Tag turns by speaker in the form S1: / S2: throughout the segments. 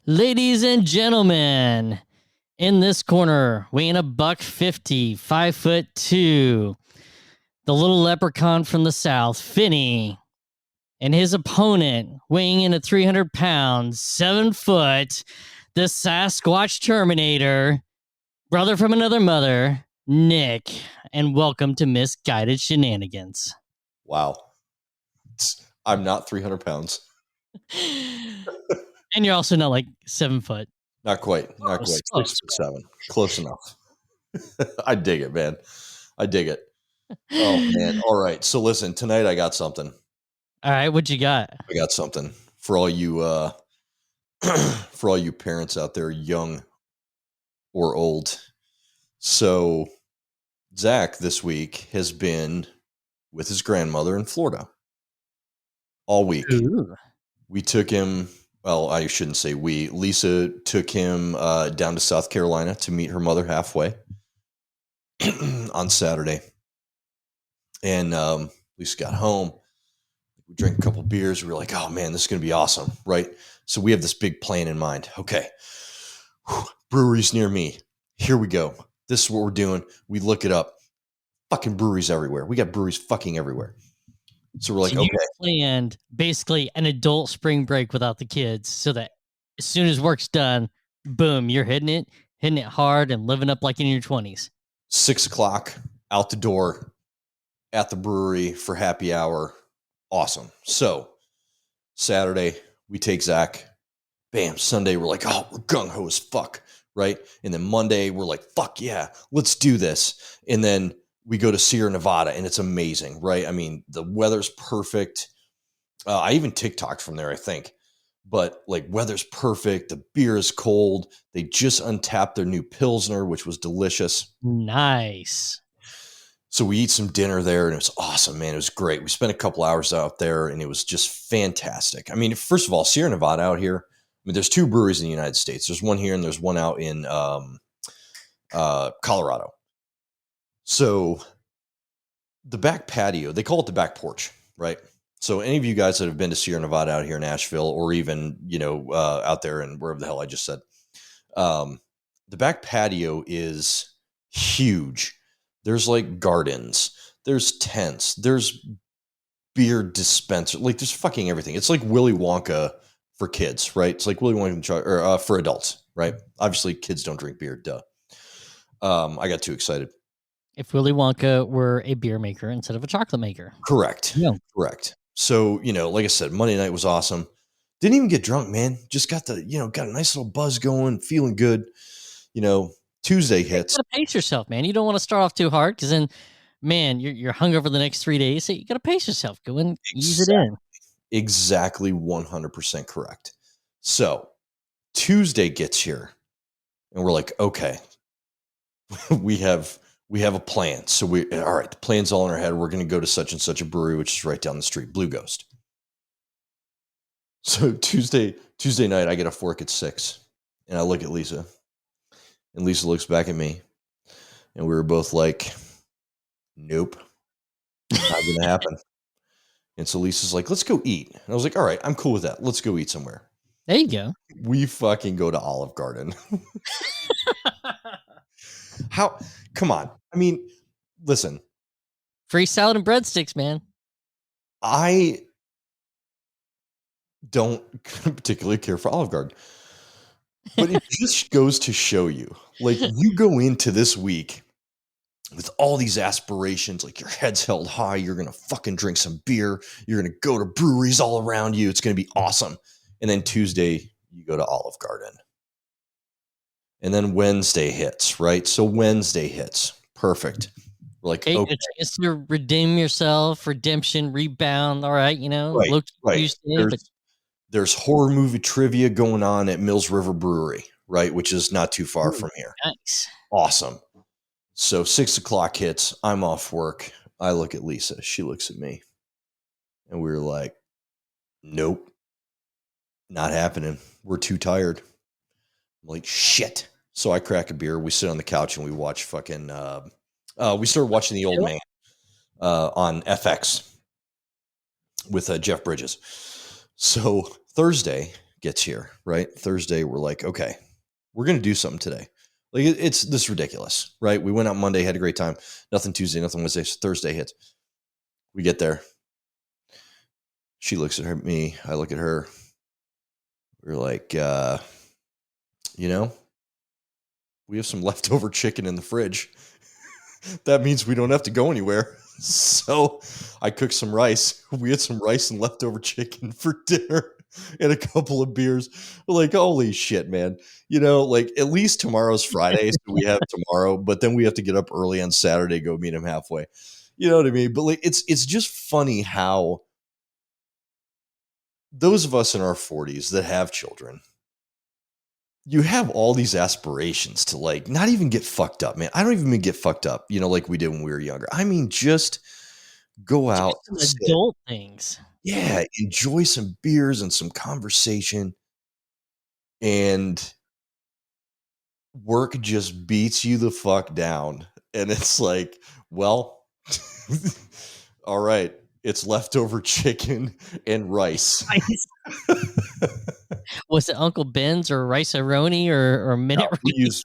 S1: Ladies and gentlemen, in this corner, weighing $150, 5'2", the little leprechaun from the south, Finney, and his opponent, weighing in at 300 pounds, 7 foot, the Sasquatch Terminator, brother from another mother, Nick, and welcome to Misguided Shenanigans.
S2: Wow. I'm not 300 pounds.
S1: And you're also not like 7 foot.
S2: Not quite. Not quite. 6'7". Close enough. I dig it, man. I dig it. Oh, man. All right. So listen, tonight I got something.
S1: All right. What you got?
S2: I got something for all you for all you parents out there, young or old. So Zach this week has been with his grandmother in Florida all week.
S1: Ooh.
S2: We took him. Well, I shouldn't say we. Lisa took him down to South Carolina to meet her mother halfway on Saturday. And Lisa got home. We drank a couple beers. We were like, oh, man, this is going to be awesome, right? So we have this big plan in mind. Okay, breweries near me. Here we go. This is what we're doing. We look it up. Fucking breweries everywhere. We got breweries fucking everywhere. So we're like,
S1: so
S2: okay.
S1: You planned basically an adult spring break without the kids so that as soon as work's done, boom, you're hitting it hard and living up like in your 20s.
S2: 6 o'clock out the door at the brewery for happy hour. Awesome. So Saturday, we take Zach. Bam. Sunday, we're like, oh, we're gung-ho as fuck, right? And then Monday, we're like, fuck yeah, let's do this. And then we go to Sierra Nevada, and it's amazing, right? I mean, the weather's perfect. I even TikToked from there, I think. But, like, weather's perfect. The beer is cold. They just untapped their new Pilsner, which was delicious.
S1: Nice.
S2: So we eat some dinner there, and it was awesome, man. It was great. We spent a couple hours out there, and it was just fantastic. I mean, first of all, Sierra Nevada out here, I mean, there's 2 breweries in the United States. There's one here, and there's one out in Colorado. So the back patio, they call it the back porch, right? So any of you guys that have been to Sierra Nevada out here in Nashville, or even, out there and wherever the hell I just said, the back patio is huge. There's like gardens, there's tents, there's beer dispenser, like there's fucking everything. It's like Willy Wonka for kids, right? It's like Willy Wonka for adults, right? Obviously, kids don't drink beer, duh. I got too excited.
S1: If Willy Wonka were a beer maker instead of a chocolate maker.
S2: Correct.
S1: Yeah.
S2: Correct. So, like I said, Monday night was awesome. Didn't even get drunk, man. Just got got a nice little buzz going, feeling good. Tuesday hits.
S1: You gotta pace yourself, man. You don't want to start off too hard because then, man, you're hungover the next 3 days. So you gotta pace yourself. Go and ease it in.
S2: Exactly 100% correct. So Tuesday gets here, and we're like, okay, we have a plan. So all right, the plan's all in our head. We're going to go to such and such a brewery, which is right down the street, Blue Ghost. So Tuesday night, I get a fork at 6, and I look at Lisa, and Lisa looks back at me, and we were both like, nope, not going to happen. And so Lisa's like, let's go eat. And I was like, all right, I'm cool with that. Let's go eat somewhere.
S1: There you go.
S2: We fucking go to Olive Garden. How? Come on. I mean, listen.
S1: Free salad and breadsticks, man.
S2: I don't particularly care for Olive Garden. But it just goes to show you, like, you go into this week with all these aspirations, like your head's held high, you're going to fucking drink some beer, you're going to go to breweries all around you, it's going to be awesome. And then Tuesday, you go to Olive Garden. And then Wednesday hits, right? So Wednesday hits. Perfect. We're like, okay.
S1: It's a chance to redeem yourself, redemption, rebound, all right,
S2: Right. There's horror movie trivia going on at Mills River Brewery, right? Which is not too far from here.
S1: Nice.
S2: Awesome. So 6 o'clock hits. I'm off work. I look at Lisa. She looks at me. And we were like, nope, not happening. We're too tired. I'm like, shit. So I crack a beer. We sit on the couch and we watch fucking, we started watching The Old Man on FX with Jeff Bridges. So Thursday, gets here, right? Thursday, we're like, okay, we're going to do something today. Like it's this ridiculous, right? We went out Monday, had a great time. Nothing Tuesday, nothing Wednesday. So Thursday hits. We get there. She looks at me. I look at her. We're like, we have some leftover chicken in the fridge. That means we don't have to go anywhere. So I cooked some rice. We had some rice and leftover chicken for dinner and a couple of beers. We're like, holy shit, man. Like at least tomorrow's Friday, so we have tomorrow, but then we have to get up early on Saturday, go meet him halfway. You know what I mean? But like it's just funny how those of us in our 40s that have children, you have all these aspirations to like not even get fucked up, man. I don't even mean get fucked up, like we did when we were younger. I mean, just go out,
S1: some adult things.
S2: Yeah, enjoy some beers and some conversation. And work just beats you the fuck down. And it's like, well, all right, it's leftover chicken and rice.
S1: Was it Uncle Ben's or Rice-A-Roni or Minute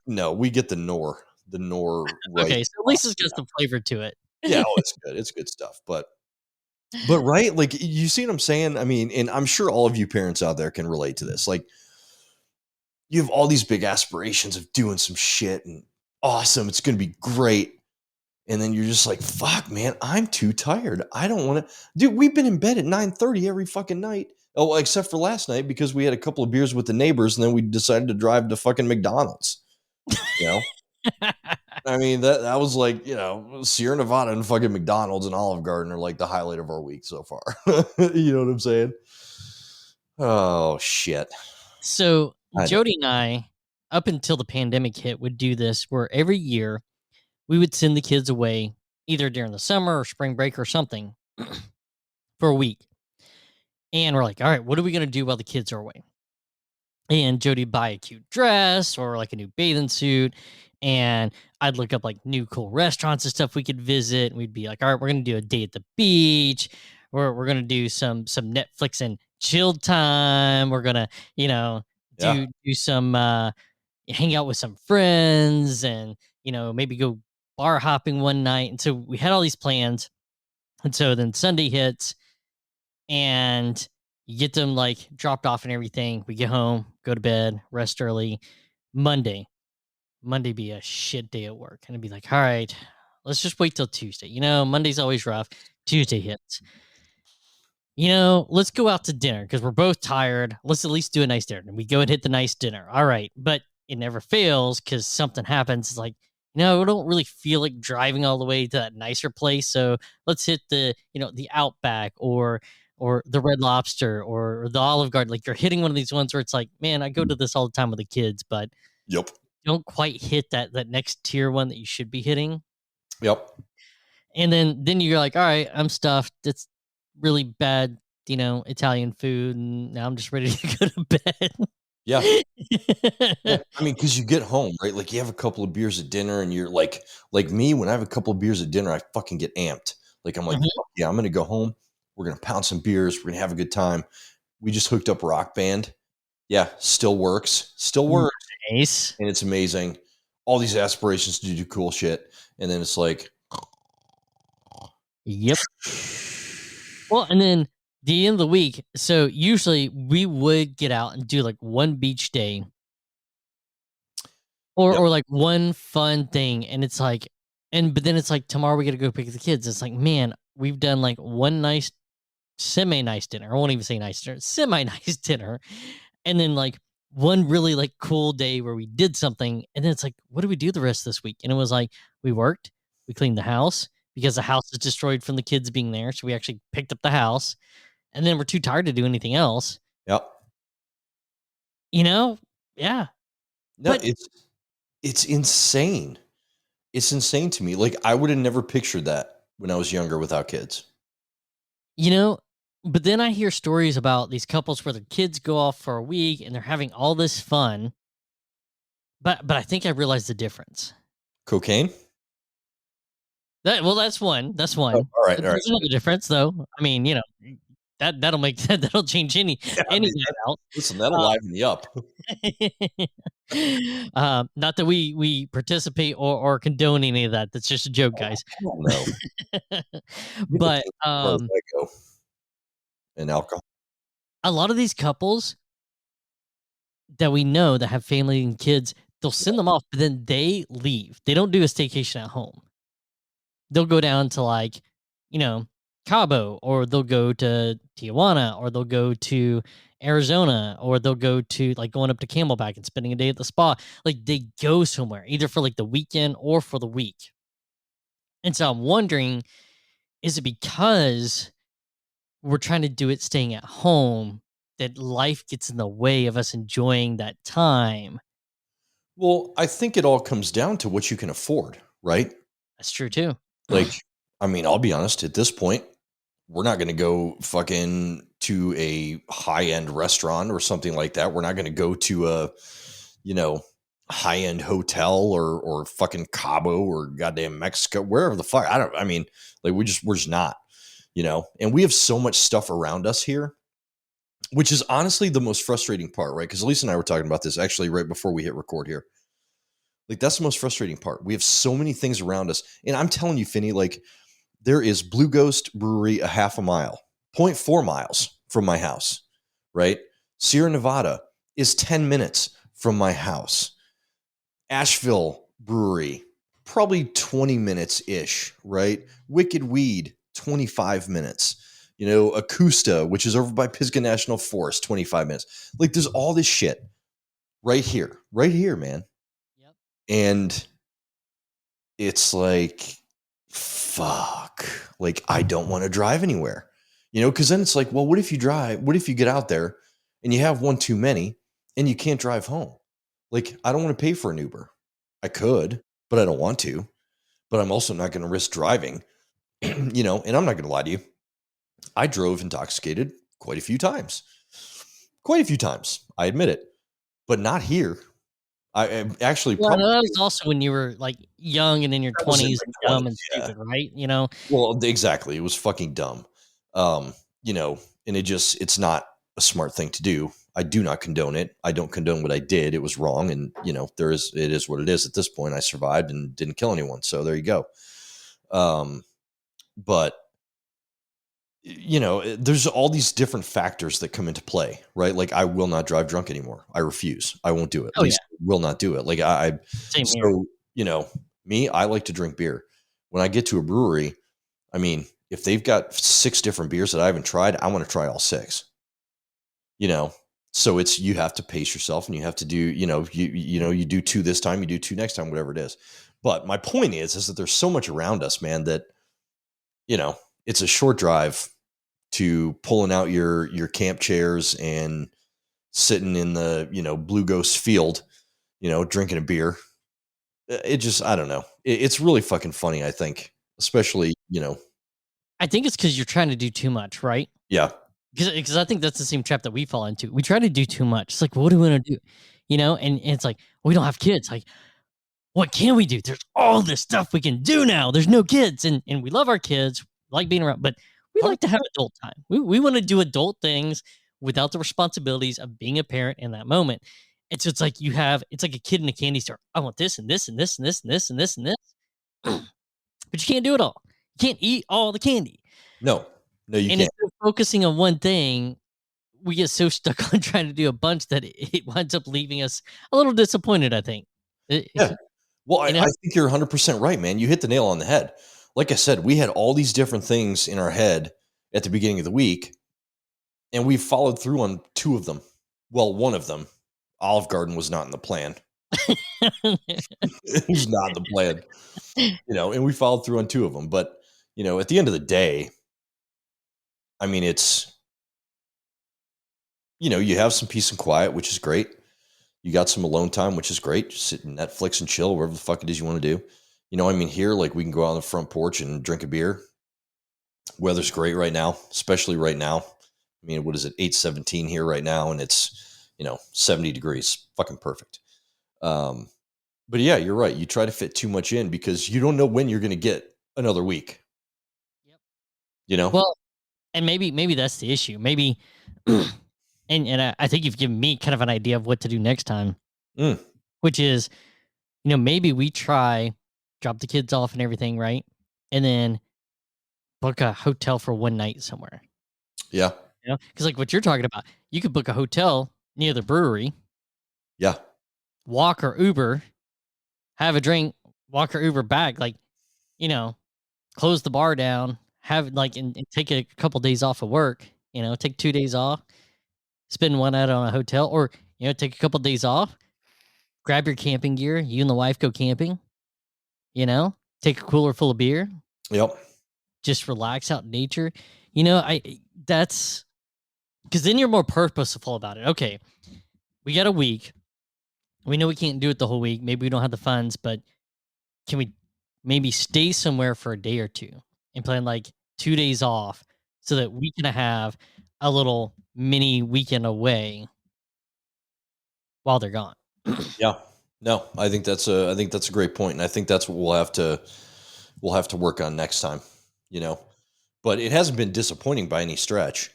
S2: No, we get the Knorr rice.
S1: Okay, so at least it's got some flavor to it.
S2: Yeah, it's good. It's good stuff. But right, like you see what I'm saying? I mean, and I'm sure all of you parents out there can relate to this. Like you have all these big aspirations of doing some shit and awesome. It's going to be great. And then you're just like, fuck, man, I'm too tired. I don't want to. Dude, we've been in bed at 9:30 every fucking night. Oh, except for last night because we had a couple of beers with the neighbors and then we decided to drive to fucking McDonald's. I mean, that was like, Sierra Nevada and fucking McDonald's and Olive Garden are like the highlight of our week so far. You know what I'm saying? Oh, shit.
S1: So Jody and I, up until the pandemic hit, would do this where every year we would send the kids away either during the summer or spring break or something for a week. And we're like, all right, what are we going to do while the kids are away? And Jody would buy a cute dress or like a new bathing suit. And I'd look up like new cool restaurants and stuff we could visit. And we'd be like, all right, we're going to do a day at the beach. We're going to do some Netflix and chill time. We're going to, do some, hang out with some friends and, maybe go bar hopping one night. And so we had all these plans. And so then Sunday hits and you get them like dropped off and everything. We get home, go to bed, rest early. Monday be a shit day at work. And it'd be like, all right, let's just wait till Tuesday. Monday's always rough. Tuesday hits. Let's go out to dinner because we're both tired. Let's at least do a nice dinner. And we go and hit the nice dinner. All right. But it never fails because something happens. It's like, we don't really feel like driving all the way to that nicer place. So let's hit the Outback or the Red Lobster or the Olive Garden. Like you're hitting one of these ones where it's like, man, I go to this all the time with the kids, but
S2: yep,
S1: don't quite hit that next tier one that you should be hitting.
S2: Yep.
S1: And then you're like, all right, I'm stuffed. It's really bad, Italian food, and now I'm just ready to go to bed.
S2: Yeah. Yeah. I mean, because you get home, right? Like you have a couple of beers at dinner and you're like me, when I have a couple of beers at dinner, I fucking get amped. Like I'm like, yeah, I'm going to go home. We're going to pound some beers. We're going to have a good time. We just hooked up Rock Band. Yeah. Still works.
S1: Nice.
S2: And it's amazing. All these aspirations to do cool shit. And then it's like,
S1: yep. Well, and then the end of the week. So usually we would get out and do like one beach day or like one fun thing. And it's like, but then it's like tomorrow we got to go pick the kids. It's like, man, we've done like one nice, semi-nice dinner. I won't even say nice dinner, semi-nice dinner. And then like one really like cool day where we did something. And then it's like, what do we do the rest of this week? And it was like, we worked, we cleaned the house because the house is destroyed from the kids being there. So we actually picked up the house. And then we're too tired to do anything else.
S2: Yep.
S1: Yeah.
S2: No, but it's insane. It's insane to me. Like I would have never pictured that when I was younger without kids.
S1: But then I hear stories about these couples where their kids go off for a week and they're having all this fun. But I think I realized the difference.
S2: Cocaine?
S1: That's one. That's one.
S2: Oh, all right.
S1: There's another difference, though. I mean, that'll make that'll change any
S2: Yeah, I mean,
S1: night out.
S2: listen, that'll liven you up.
S1: Not that we participate or condone any of that. That's just a joke, guys.
S2: Hell no.
S1: But
S2: Nicotine, as far as that go, and alcohol.
S1: a lot of these couples that we know that have family and kids, they'll send them off, but then they leave. They don't do a staycation at home. They'll go down to like, you know, Cabo, or they'll go to Tijuana, or they'll go to Arizona, or they'll go to like going up to Camelback and spending a day at the spa. Like they go somewhere either for like the weekend or for the week. And so I'm wondering, is it because we're trying to do it staying at home that life gets in the way of us enjoying that time?
S2: Well, I think it all comes down to what you can afford, right?
S1: That's true too.
S2: Like, I mean, I'll be honest, at this point, we're not going to go fucking to a high-end restaurant or something like that. We're not going to go to a, you know, high-end hotel or fucking Cabo or goddamn Mexico, wherever the fuck. I mean, like we're just not, and we have so much stuff around us here, which is honestly the most frustrating part, right? Because Elise and I were talking about this actually right before we hit record here. Like, that's the most frustrating part. We have so many things around us. And I'm telling you, Finney, like, there is Blue Ghost Brewery a half a mile, 0.4 miles from my house, right? Sierra Nevada is 10 minutes from my house. Asheville Brewery, probably 20 minutes ish, right? Wicked Weed, 25 minutes. Acosta, which is over by Pisgah National Forest, 25 minutes. Like, there's all this shit right here, man.
S1: Yep.
S2: And it's like, fuck, like, I don't want to drive anywhere, because then it's like, well, what if you get out there and you have one too many and you can't drive home? Like, I don't want to pay for an Uber. I could, but I don't want to. But I'm also not going to risk driving, and I'm not going to lie to you. I drove intoxicated quite a few times. I admit it, but not here. I am actually
S1: Well,
S2: probably.
S1: that was also when you were like young and in your
S2: That was in
S1: 20s
S2: my
S1: and dumb
S2: 20s,
S1: and
S2: yeah.
S1: stupid, right?
S2: Well, exactly. It was fucking dumb. And it's not a smart thing to do. I do not condone it. I don't condone what I did. It was wrong. And, it is what it is at this point. I survived and didn't kill anyone. So there you go. But, there's all these different factors that come into play, right? Like, I will not drive drunk anymore. I refuse. I won't do it.
S1: Oh,
S2: At least will not do it. Like,
S1: Same here.
S2: so, me, I like to drink beer. When I get to a brewery, I mean, if they've got 6 different beers that I haven't tried, I want to try all 6. So you have to pace yourself, and you have to do, you do 2 this time, you do 2 next time, whatever it is. But my point is that there's so much around us, man, that, it's a short drive to pulling out your camp chairs and sitting in the, Blue Ghost field, drinking a beer. It just, I don't know. It's really fucking funny, I think, especially,
S1: I think it's because you're trying to do too much, right?
S2: yeah.
S1: Because I think that's the same trap that we fall into. We try to do too much. It's like, what do we want to do? And it's like, we don't have kids. Like, what can we do? There's all this stuff we can do now. There's no kids, and we love our kids, like being around, but we like to have adult time. We want to do adult things without the responsibilities of being a parent in that moment. And so it's like it's like a kid in a candy store. I want this and this and this and this and this and this and this, but you can't do it all. You can't eat all the candy.
S2: No, you can't.
S1: Instead of focusing on one thing, we get so stuck on trying to do a bunch that it winds up leaving us a little disappointed, I think.
S2: Yeah. Well, I think you're 100% right, man. You hit the nail on the head. Like I said, we had all these different things in our head at the beginning of the week, and we followed through on 2 of them. Well, one of them, Olive Garden, was not in the plan. It was not in the plan, and we followed through on 2 of them. But, at the end of the day, I mean, it's, you have some peace and quiet, which is great. You got some alone time, which is great. Just sit and Netflix and chill, wherever the fuck it is you want to do. Here, like, we can go out on the front porch and drink a beer. Weather's great right now, especially right now. I mean, what is it, 8:17 here right now, and it's, 70 degrees. Fucking perfect. But yeah, you're right. You try to fit too much in because you don't know when you're going to get another week.
S1: Yep. Well, And maybe that's the issue. Maybe, and I think you've given me kind of an idea of what to do next time,
S2: Mm,
S1: which is, maybe we try drop the kids off and everything, right? And then book a hotel for one night somewhere.
S2: yeah.
S1: Because like what you're talking about, you could book a hotel near the brewery,
S2: Yeah.
S1: walk or Uber, have a drink, walk or Uber back, like, you know, close the bar down, have like and take a couple days off of work, take 2 days off, spend one night on a hotel, or take a couple days off, grab your camping gear, you and the wife go camping, take a cooler full of beer,
S2: Yep.
S1: just relax out in nature. I that's because then you're more purposeful about it. Okay, we got a week. We know we can't do it the whole week. Maybe we don't have the funds, but can we maybe stay somewhere for a day or two and plan like 2 days off so that we can have a little mini weekend away while they're gone?
S2: Yeah. No, I think that's a great point, and I think that's what we'll have to work on next time. You know, but it hasn't been disappointing by any stretch.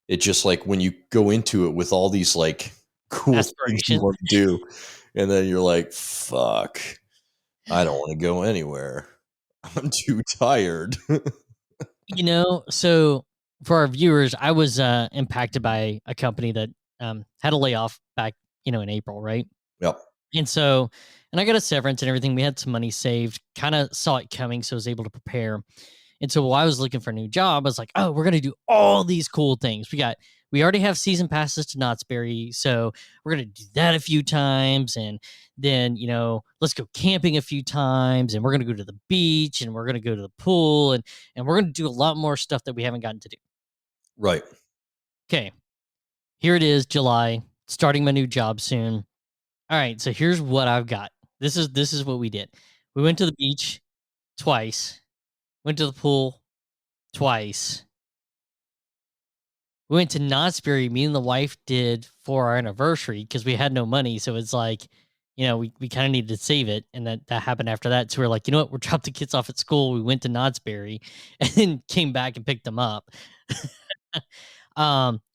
S2: It's just like when you go into it with all these like cool things you
S1: Aspiration.
S2: want to do, and then you're like, "Fuck, I don't want to go anywhere. I'm too tired."
S1: So for our viewers, I was impacted by a company that had a layoff back, in April, right?
S2: Yep.
S1: And I got a severance and everything. We had some money saved, kind of saw it coming, so I was able to prepare. And so while I was looking for a new job, I was like, oh, we're gonna do all these cool things. We already have season passes to Knott's Berry, so we're gonna do that a few times, and then let's go camping a few times, and we're gonna go to the beach, and we're gonna go to the pool, and we're gonna do a lot more stuff that we haven't gotten to do.
S2: Right.
S1: Okay, here it is, July, starting my new job soon. All right, so here's what I've got. This is what we did. We went to the beach twice, went to the pool twice. We went to Knott's Berry, me and the wife did for our anniversary because we had no money. So it's like, we kind of needed to save it. And that happened after that. So we're like, you know what? We'll drop the kids off at school. We went to Knott's Berry and then came back and picked them up.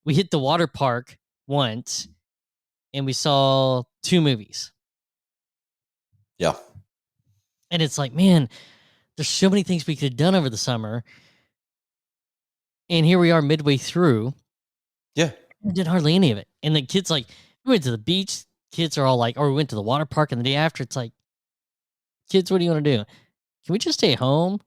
S1: We hit the water park once and we saw two movies.
S2: Yeah.
S1: And it's like, man, there's so many things we could have done over the summer. And here we are midway through.
S2: Yeah.
S1: We did hardly any of it. And the kids like, we went to the beach. Kids are all like, or we went to the water park, and the day after, it's like, kids, what do you want to do? Can we just stay home?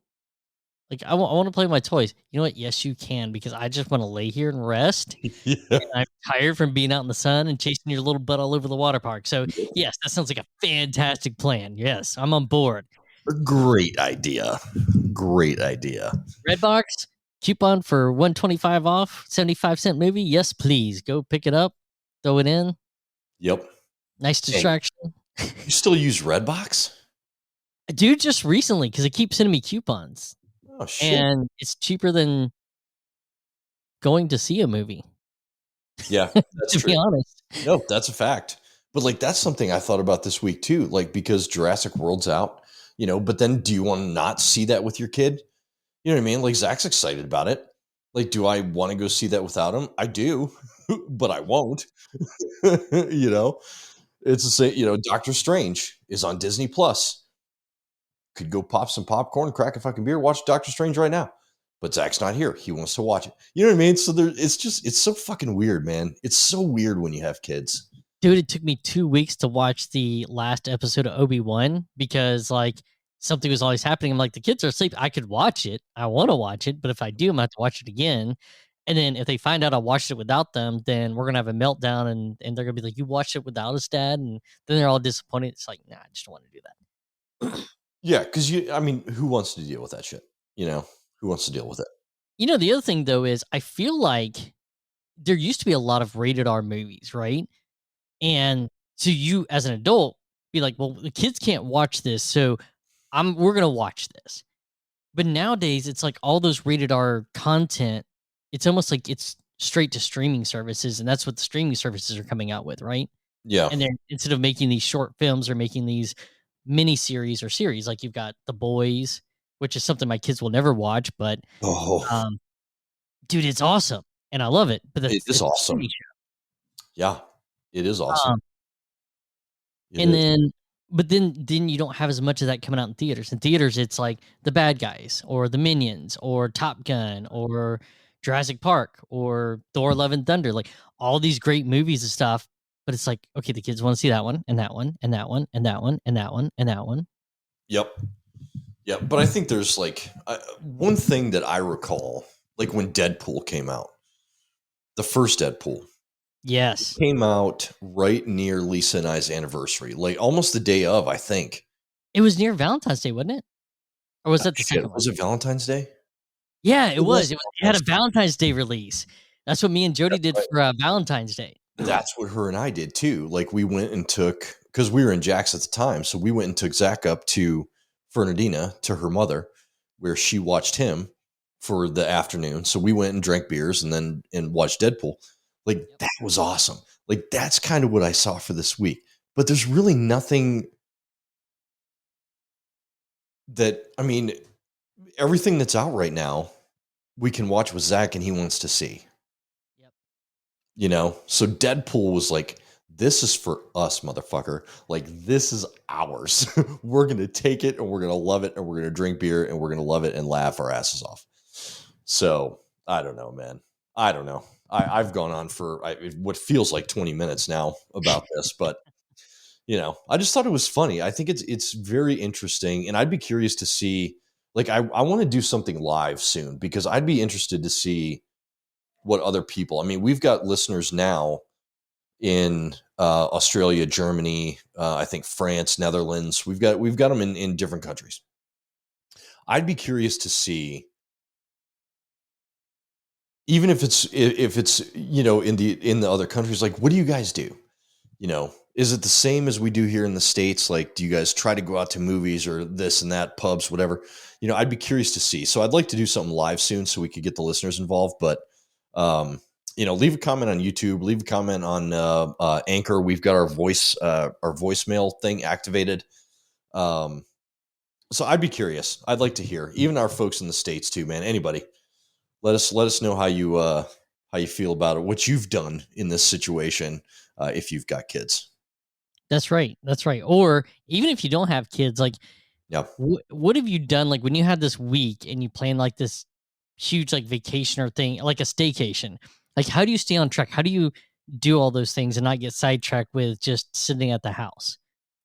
S1: Like, I want to play with my toys. You know what? Yes, you can, because I just want to lay here and rest.
S2: Yeah.
S1: And I'm tired from being out in the sun and chasing your little butt all over the water park. So, yes, that sounds like a fantastic plan. Yes, I'm on board.
S2: Great idea. Great idea.
S1: Redbox coupon for 125 off, 75-cent movie. Yes, please go pick it up, throw it in.
S2: Yep.
S1: Nice
S2: Hey,
S1: distraction.
S2: you still use Redbox?
S1: Dude, just recently, because it keeps sending me coupons.
S2: Oh shit.
S1: And it's cheaper than going to see a movie,
S2: Yeah, that's
S1: to
S2: true.
S1: be honest.
S2: No, that's a fact. But like that's something I thought about this week too. Like because Jurassic World's out, but then do you want to not see that with your kid? You know what I mean? Like Zach's excited about it. Like, do I want to go see that without him? I do, but I won't. you know, it's the same. Doctor Strange is on Disney Plus. Could go pop some popcorn, crack a fucking beer, watch Doctor Strange right now. But Zach's not here. He wants to watch it. You know what I mean? So it's so fucking weird, man. It's so weird when you have kids.
S1: Dude, it took me 2 weeks to watch the last episode of Obi-Wan because, like, something was always happening. I'm like, the kids are asleep. I could watch it. I want to watch it, but if I do, I'm gonna have to watch it again. And then if they find out I watched it without them, then we're gonna have a meltdown, and they're gonna be like, "You watched it without us, Dad?" And then they're all disappointed. It's like, nah, I just don't want to do that.
S2: Yeah, because who wants to deal with that shit? Who wants to deal with it?
S1: The other thing though is I feel like there used to be a lot of rated R movies, right? And so you as an adult be like, well, the kids can't watch this, so we're gonna watch this. But nowadays it's like all those rated R content, it's almost like it's straight to streaming services, and that's what the streaming services are coming out with, right?
S2: Yeah.
S1: And then instead of making these short films or making these mini series or series, like you've got The Boys, which is something my kids will never watch, but
S2: Oh,
S1: um dude, it's awesome, and I love it. But
S2: It is
S1: it's a
S2: awesome.
S1: TV show.
S2: Yeah, it is awesome. It
S1: And
S2: is.
S1: then but then you don't have as much of that coming out in theaters. In theaters, it's like The Bad Guys or The Minions or Top Gun or Jurassic Park or Thor: Love and Thunder, like, all these great movies and stuff, but it's like, okay, the kids wanna see that one, and that one, and that one, and that one, and that one, and that one.
S2: Yep. Yep. But I think there's like one thing that I recall, like when Deadpool came out, the first Deadpool
S1: Yes.
S2: came out right near Lisa and I's anniversary, like almost the day of, I think.
S1: It was near Valentine's Day, wasn't it? Or was
S2: Ah,
S1: that the
S2: shit,
S1: second one?
S2: was it Valentine's Day?
S1: Yeah, it
S2: It was
S1: was. It had a
S2: Valentine's Day.
S1: Valentine's Day release. That's what me and Jody
S2: That's
S1: did
S2: right.
S1: for, Valentine's Day.
S2: That's what her and I did too. Like we went and took, because we were in Jax at the time, so we went and took Zach up to Fernandina to her mother, where she watched him for the afternoon. So we went and drank beers and then and watched Deadpool. Like
S1: Yep.
S2: that was awesome. Like that's kind of what I saw for this week. But there's really nothing that, I mean, everything that's out right now, we can watch with Zach and he wants to see.
S1: Yep.
S2: You know, so Deadpool was like, this is for us, motherfucker. Like, this is ours. We're going to take it and we're going to love it and we're going to drink beer and we're going to love it and laugh our asses off. So, I don't know, man. I don't know. I've gone on for what feels like 20 minutes now about this, but you know, I just thought it was funny. I think it's very interesting, and I'd be curious to see. Like, I want to do something live soon because I'd be interested to see what other people. I mean, we've got listeners now in Australia, Germany, I think France, Netherlands. We've got them in different countries. I'd be curious to see, even if it's you know in the other countries, like what do you guys do? You know, is it the same as we do here in the States? Like, do you guys try to go out to movies or this and that, pubs, whatever? You know, I'd be curious to see. So I'd like to do something live soon so we could get the listeners involved. But, you know, leave a comment on YouTube, leave a comment on Anchor. We've got our voicemail thing activated. So I'd be curious. I'd like to hear, even our folks in the States too, man. Anybody, let us know how you feel about it, what you've done in this situation if you've got kids.
S1: That's right. That's right. Or even if you don't have kids, like,
S2: Yeah.
S1: what have you done, like, when you had this week and you plan, like, this huge, like, vacation or thing, like a staycation? Like, how do you stay on track? How do you do all those things and not get sidetracked with just sitting at the house?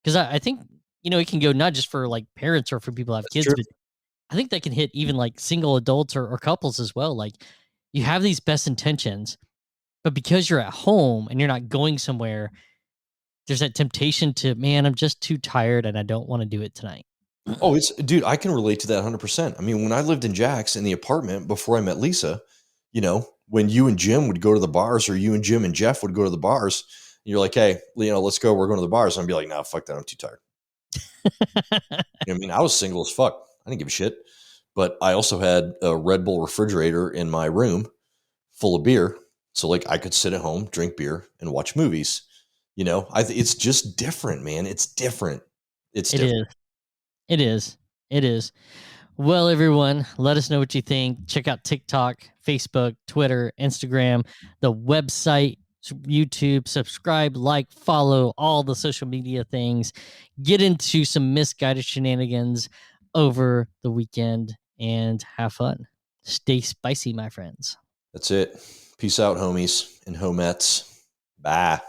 S1: Because I think, it can go not just for, like, parents or for people who have
S2: That's
S1: kids,
S2: true.
S1: but I think that can hit even, like, single adults or couples as well. Like, you have these best intentions, but because you're at home and you're not going somewhere, there's that temptation to, "Man, I'm just too tired and I don't wanna do it tonight."
S2: Oh, it's dude, I can relate to that 100%. I mean, when I lived in Jax in the apartment before I met Lisa, you know, when you and Jim would go to the bars or you and Jim and Jeff would go to the bars, and you're like, "Hey, you know, let's go. We're going to the bars." And I'd be like, "Nah, fuck that. I'm too tired." You know what I mean, I was single as fuck. I didn't give a shit. But I also had a Red Bull refrigerator in my room full of beer. So like I could sit at home, drink beer, and watch movies. You know, it's just different, man. It's different. It's
S1: It
S2: different.
S1: is. It is. It is. Well, everyone, let us know what you think. Check out TikTok, Facebook, Twitter, Instagram, the website, YouTube. Subscribe, like, follow all the social media things. Get into some misguided shenanigans over the weekend and have fun. Stay spicy, my friends.
S2: That's it. Peace out, homies and homettes. Bye.